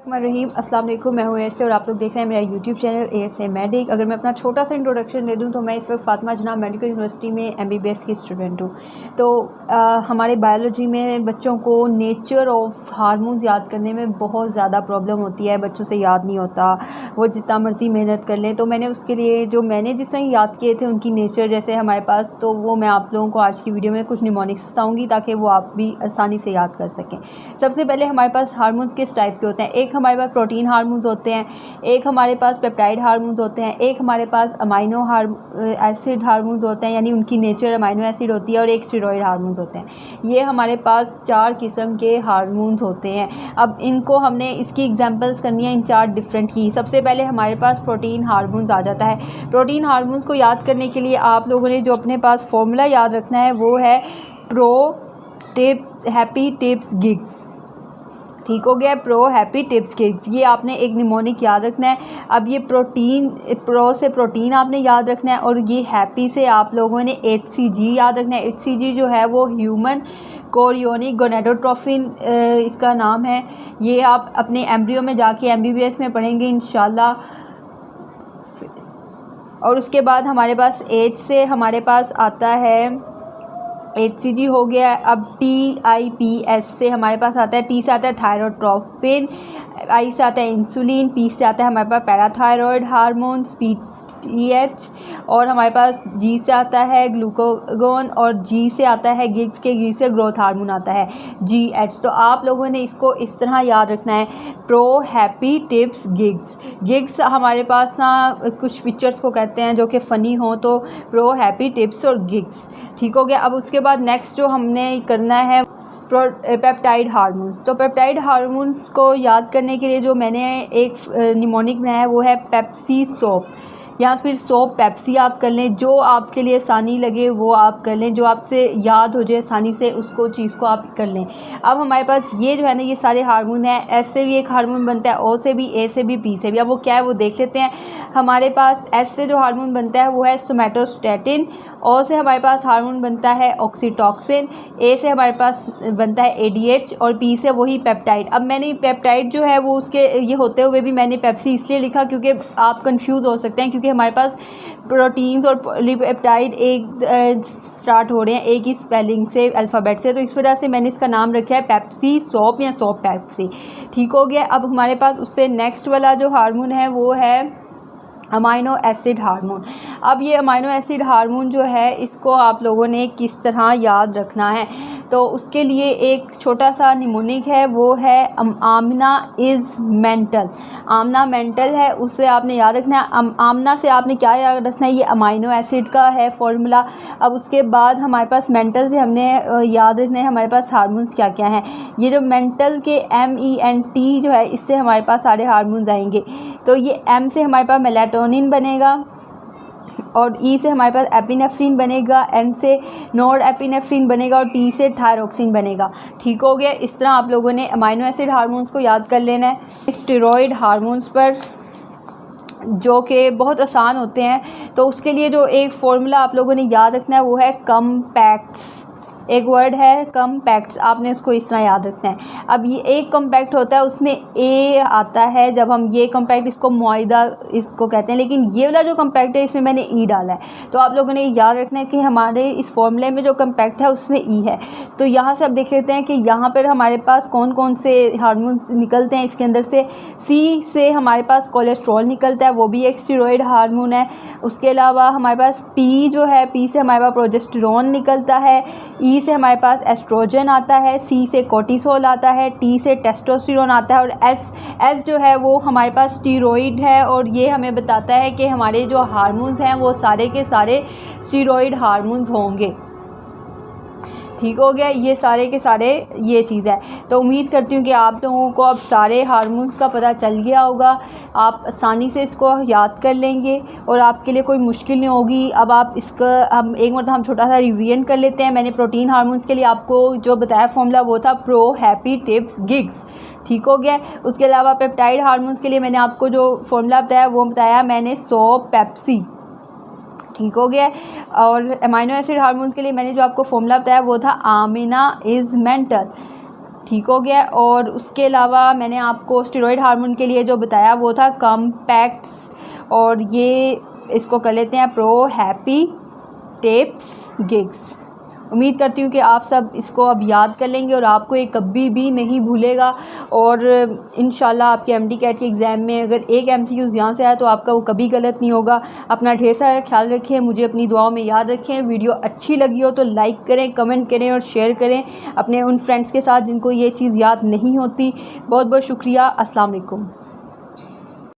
रहीम अस्सलाम वालेकुम, मैं हूँ ऐसे और आप लोग देख रहे हैं मेरा यूट्यूब चैनल ASA मेडिक। अगर मैं अपना छोटा सा इंट्रोडक्शन दे दूँ तो मैं इस वक्त फातिमा जनाब मेडिकल यूनिवर्सिटी में MBBS की स्टूडेंट हूँ। तो हमारे बायोलॉजी में बच्चों को नेचर ऑफ हार्मोन्स याद करने में बहुत ज़्यादा प्रॉब्लम होती है, बच्चों से याद नहीं होता, वो जितना मर्ज़ी मेहनत कर लें। तो मैंने उसके लिए जो मैंने जिस तरह याद किए थे उनकी नेचर जैसे हमारे पास, तो वो मैं आप लोगों को आज की वीडियो में कुछ निमोनिक्स बताऊँगी ताकि वो आप भी आसानी से याद कर सकें। सबसे पहले हमारे पास हार्मोन्स किस टाइप के होते हैं। एक हमारे पास प्रोटीन हार्मोन्स होते हैं, एक हमारे पास पेप्टाइड हार्मोन्स होते हैं, एक हमारे पास अमाइनो एसिड हार्मोन्स होते हैं, यानी उनकी नेचर अमाइनो एसिड होती है, और एक स्टेरॉइड हार्मोन्स होते हैं। ये हमारे पास 4 किस्म के हार्मोन्स होते हैं। अब इनको हमने इसकी एग्जांपल्स करनी है इन 4 डिफरेंट की। सबसे पहले हमारे पास प्रोटीन हार्मोन्स आ जाता है। प्रोटीन हार्मोन्स को याद करने के लिए आप लोगों ने जो अपने पास फॉर्मूला याद रखना है वो है प्रो हैप्पी टिप्स गिग्स। ठीक हो गया, प्रो हैप्पी टिप्स गिग्स। ये आपने एक निमोनिक याद रखना है। अब ये प्रो से प्रोटीन आपने याद रखना है, और ये हैप्पी से आप लोगों ने HCG याद रखना है। HCG जो है वो ह्यूमन कोरियोनिक गोनेडोट्रोफिन इसका नाम है। ये आप अपने एम्ब्रियो में जाके MBBS में पढ़ेंगे इंशाल्लाह। और उसके बाद हमारे पास H से हमारे पास आता है HCG हो गया। अब TIPS से हमारे पास आता है, T से आता है थायरोट्रोपिन, I से आता है इंसुलिन, P से आता है हमारे पास पैराथायरॉयड हार्मोन्स PTH, और हमारे पास G से आता है ग्लूकागोन, और G से आता है गिग्स के G से ग्रोथ हार्मोन आता है GH। तो आप लोगों ने इसको इस तरह याद रखना है, pro happy tips gigs. Gigs हमारे पास ना कुछ पिक्चर्स को कहते हैं जो कि फ़नी हो, तो प्रो हैप्पी टिप्स और गिग्स। ठीक हो गया। अब उसके बाद नेक्स्ट जो हमने करना है पेप्टाइड हार्मोन्स। तो पेप्टाइड हार्मोन्स को याद करने के लिए जो मैंने एक निमोनिक बनाया है वो है पेप्सी सोप, या फिर सोप पेप्सी आप कर लें। जो आपके लिए आसानी लगे वो आप कर लें, जो आपसे याद हो जाए आसानी से उसको चीज़ को आप कर लें। अब हमारे पास ये जो है ना, ये सारे हार्मोन हैं। एस से भी एक हार्मोन बनता है, O से भी, A से भी, P से भी। अब वो क्या है वो देख लेते हैं। हमारे पास S से जो हार्मोन बनता है वो है सोमेटोस्टेटिन, O से हमारे पास हार्मोन बनता है ऑक्सीटॉक्सिन, A से हमारे पास बनता है ADH, और P से वही पेप्टाइड। अब मैंने पेप्टाइड जो है वो उसके ये होते हुए भी मैंने पेप्सी इसलिए लिखा क्योंकि आप कंफ्यूज हो सकते हैं, क्योंकि हमारे पास प्रोटीन्स और पॉलीपेप्टाइड एक स्टार्ट हो रहे हैं एक ही स्पेलिंग से, अल्फ़ाबेट से, तो इस वजह से मैंने इसका नाम रखा है पेप्सी सोप या सोप पेप्सी। ठीक हो गया। अब हमारे पास उससे नेक्स्ट वाला जो हार्मोन है वो है अमाइनो एसिड हार्मोन। अब ये अमाइनो एसिड हार्मोन जो है इसको आप लोगों ने किस तरह याद रखना है, तो उसके लिए एक छोटा सा निमोनिक है, वो है आमना इज़ मेंटल। आमना मेंटल है, उससे आपने याद रखना है। आमना से आपने क्या याद रखना है, ये अमाइनो एसिड का है फॉर्मूला। अब उसके बाद हमारे पास मेंटल से हमने याद रखना है हमारे पास हार्मोन्स क्या क्या हैं। ये जो मेंटल के MENT जो है, इससे हमारे पास सारे हार्मोन्स आएंगे। तो ये M से हमारे पास मेलाटोनिन बनेगा, और E से हमारे पास एपिनेफ्रिन बनेगा, N से नॉर एपिनेफ्रिन बनेगा, और T से थायरोक्सिन बनेगा। ठीक हो गया। इस तरह आप लोगों ने अमाइनो एसिड हार्मोन्स को याद कर लेना है। स्टेरॉइड हार्मोन्स पर जो कि बहुत आसान होते हैं, तो उसके लिए जो एक फ़ॉर्मूला आप लोगों ने याद रखना है वो है कम्पैक्ट्स। एक वर्ड है कम्पैक्ट्स, आपने उसको इस तरह याद रखना है। अब ये एक कम्पैक्ट होता है, उसमें A आता है। जब हम ये कम्पैक्ट, इसको मुआइदा इसको कहते हैं, लेकिन ये वाला जो कम्पैक्ट है इसमें मैंने E डाला है। तो आप लोगों ने याद रखना है कि हमारे इस फॉर्मूले में जो कम्पैक्ट है उसमें E है। तो यहाँ से आप देख लेते हैं कि यहाँ पर हमारे पास कौन कौन से हार्मोन्स निकलते हैं इसके अंदर से। C से हमारे पास कोलेस्ट्रॉल निकलता है, वो भी एक स्टेरॉइड हार्मोन है। उसके अलावा हमारे पास P जो है, P से हमारे पास प्रोजेस्टेरोन निकलता है। E से हमारे पास एस्ट्रोजन आता है, C से कोर्टिसोल आता है, T से टेस्टोस्टेरोन आता है, और S जो है वो हमारे पास स्टीरॉइड है। और ये हमें बताता है कि हमारे जो हार्मोन्स हैं वो सारे के सारे स्टीरॉइड हार्मोन्स होंगे। ठीक हो गया। ये सारे के सारे ये चीज़ है। तो उम्मीद करती हूँ कि आप लोगों को अब सारे हार्मोन्स का पता चल गया होगा, आप आसानी से इसको याद कर लेंगे और आपके लिए कोई मुश्किल नहीं होगी। अब आप इसका हम एक मतलब हम छोटा सा रिवीजन कर लेते हैं। मैंने प्रोटीन हार्मोन्स के लिए आपको जो बताया फॉर्मूला वो था प्रो हैप्पी टिप्स गिग्स। ठीक हो गया। उसके अलावा पेप्टाइड हार्मोन्स के लिए मैंने आपको जो फॉर्मूला बताया वो बताया मैंने सोप पेप्सी। ठीक हो गया। और अमाइनो एसिड हार्मोन्स के लिए मैंने जो आपको फॉर्मूला बताया वो था आमिना इज़ मेंटल। ठीक हो गया। और उसके अलावा मैंने आपको स्टेरॉयड हार्मोन के लिए जो बताया वो था कॉम्पैक्ट्स, और ये इसको कर लेते हैं प्रो हैप्पी टेप्स गिग्स। उम्मीद करती हूँ कि आप सब इसको अब याद कर लेंगे और आपको ये कभी भी नहीं भूलेगा। और इंशाल्लाह आपके एमडी कैट के एग्ज़ाम में अगर एक MCQ यहाँ से आया तो आपका वो कभी गलत नहीं होगा। अपना ढेर सारा ख्याल रखें, मुझे अपनी दुआओं में याद रखें। वीडियो अच्छी लगी हो तो लाइक करें, कमेंट करें और शेयर करें अपने उन फ्रेंड्स के साथ जिनको ये चीज़ याद नहीं होती। बहुत बहुत शुक्रिया। अस्सलाम वालेकुम।